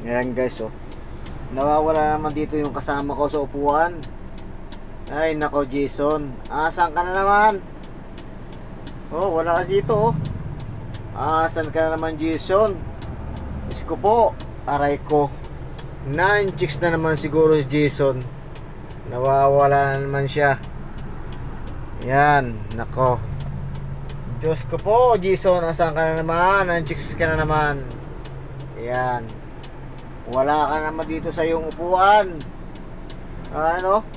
Ayan guys, oh. Nawawala naman dito yung kasama ko sa upuan. Ay nako Jason, asan ka na naman? Oh, wala ka dito, oh. Asan ka na naman Jason? Diyos ko po, aray ko. 9 chicks na naman siguro si Jason. Nawawala na naman siya. Yan, nako. Diyos ko po Jason, asan ka na naman? 9 chicks ka na naman. Yan. Wala ka naman dito sa iyong upuan. Ano?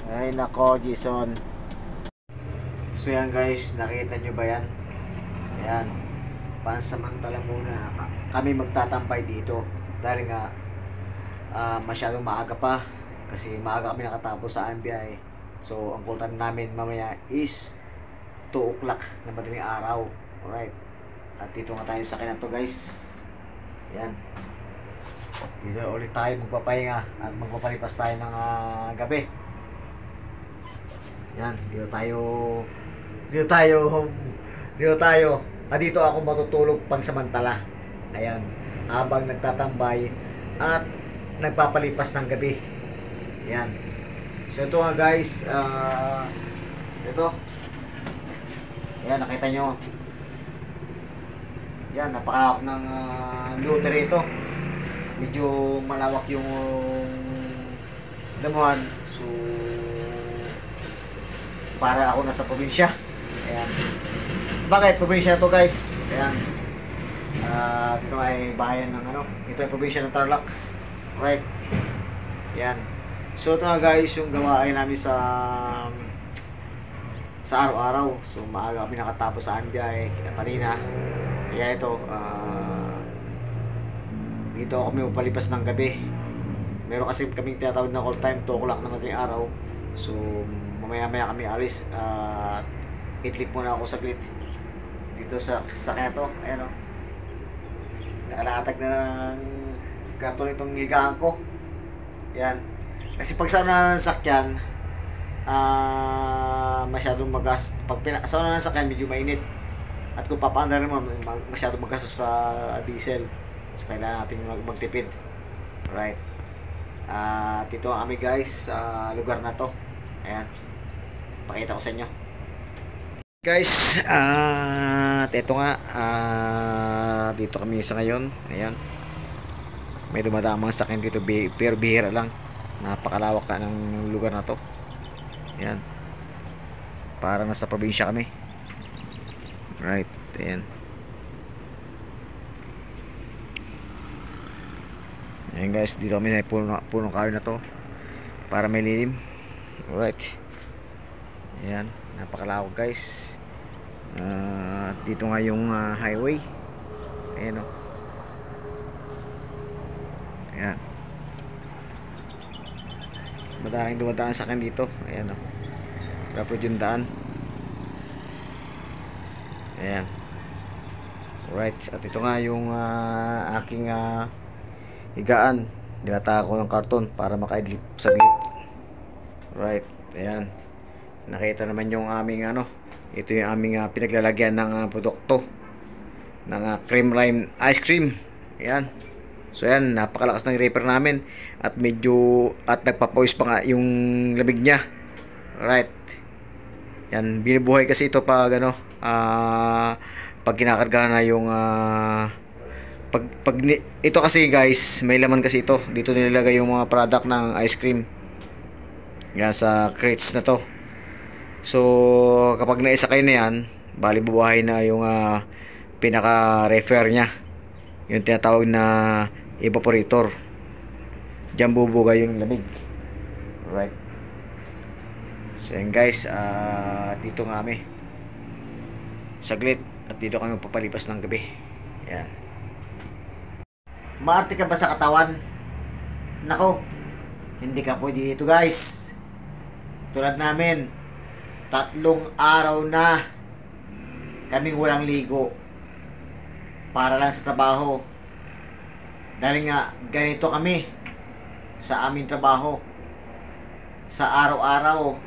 Ay nako Jason. So yan guys, nakita nyo ba yan? Ayan, pansamantala muna kami magtatambay dito. Dahil nga masyadong maaga pa. Kasi maaga kami nakatapos sa MBI. So ang kultan namin mamaya is 2 o'clock na madaling araw. Alright. At dito nga tayo sa kinato guys. Ayan. Dito ulit tayo magpapahinga at magpapalipas tayo ng gabi. Yan, dito tayo. Dito ako matutulog pagsamantala. Ayan, habang nagtatambay at nagpapalipas ng gabi. Yan. So ito nga guys, ito. Ayan, nakita nyo. Yan, napakalawak ng looter ito. Medyo malawak yung damuhan. So para ako nasa probinsya. Ayan. Sabagay, probinsya to guys. Ayan. Dito ay bayan ng ano. Ito ay probinsya ng Tarlac. Right. Ayan. So ito nga guys, yung gawain namin sa araw-araw. So maaga kami nakatapos sa MBI kanina. Kaya ito, dito kami mapalipas ng gabi. Meron kasi kaming tinatawag na call time, 2 o'clock na madaling araw. So mamaya-maya kami alis at itlip muna ako saglit dito sa sakyan to. Ayan o, nakalatag na ng karton itong higaan ko. Yan, kasi pag sa una ng sakyan masyadong magas. Pag sa una ng sakyan medyo mainit, at kung papaandar naman masyadong magastos sa diesel. So kailangan natin magtipid. Right. Dito ang kami guys sa lugar na to. Ayan, pakita ko sa inyo guys. Ito nga, dito kami sa ngayon. Ayan, may dumadamang sakyan dito pero bihira lang. Napakalawak ka ng lugar na to. Ayan, para nasa probinsya kami. Right. Ayan. Ayan guys, dito kami sa punong kahoy na to para may lilim. Alright. Ayan, napakalawak guys. Dito nga yung highway. Ayan o. Ayan, madaling dumadaan sa akin dito. Ayan o, dapat yung daan. Ayan. Alright, at ito nga yung aking higaan. Nilata ko ng karton para makaidlip saglit. Right, ayan. Nakita naman yung aming ito yung aming pinaglalagyan ng produkto ng cream lime ice cream. Ayan. So ayan, napakalakas ng repair namin at nagpapawis pa nga yung lamig niya. Right. Yan, binubuhay kasi ito pag pag kinakargahan na yung ito kasi guys, may laman kasi ito. Dito nilalagay yung mga product ng ice cream. Yan, sa crates na to. So kapag naisakay na yan, bali bubuhay na yung pinaka-refer nya. Yung tinatawag na evaporator. Diyan bubugay yung lamig. Right. So yan guys, dito nga kami saglit at dito kami papalipas ng gabi. Yan. Maarte ka ba sa katawan? Nako, hindi ka pwede dito guys. Tulad namin, 3 araw na kaming walang ligo para lang sa trabaho. Dahil nga ganito kami sa aming trabaho sa araw-araw,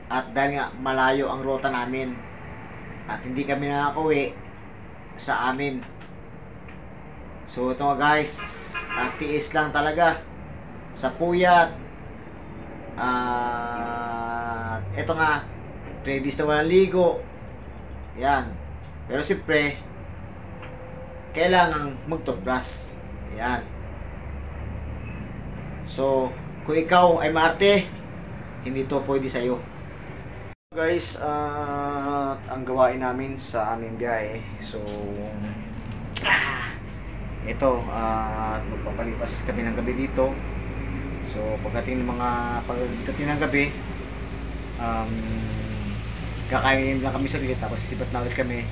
at dahil nga malayo ang ruta namin at hindi kami nakakauwi sa amin. So ito nga guys, at tiis lang talaga sa puyat. At eto nga, previous na walang ligo. Yan. Pero siyempre, kailangan mag-toothbrush. Yan. So, kung ikaw ay maarte, hindi to pwede sa'yo. Guys, ang gawain namin sa aming biyahe. So, ito, magpapalipas kami ng gabi dito. So, pagdating ng gabi, kakain lang kami saglit, tapos sisibat na ulit kami.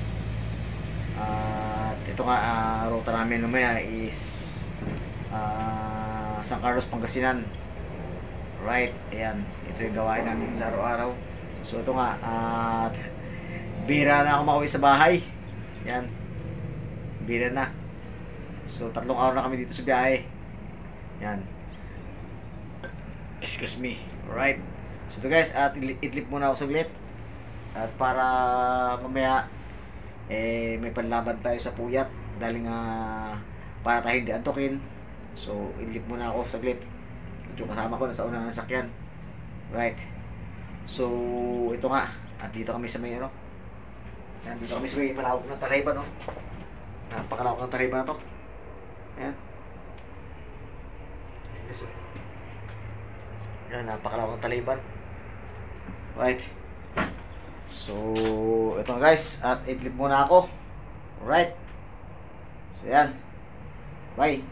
At ito nga, ruta namin lumaya is San Carlos, Pangasinan. Right, ayan. Ito yung gawain namin sa araw-araw. So ito nga, bira na ako makauwi sa bahay. Yan. Bira na. So 3 araw na kami dito sa biyahe. Yan. Excuse me. Alright. So ito guys, at idlip muna ako saglit. At para mamaya, may panlaban tayo sa puyat. Dahil nga, para tayo hindi antukin. So idlip muna ako saglit. At yung kasama ko nasa unang sakyan. Right. So, ito nga. At dito kami sa may ano. Yan, dito kami sa may malawak ng Talayban, no? Napakalawak ng Talayban na to. Ayan. Yan, napakalawak ng Talayban. Right. So, ito nga guys. At idlip muna ako. Right. So, yan. Bye.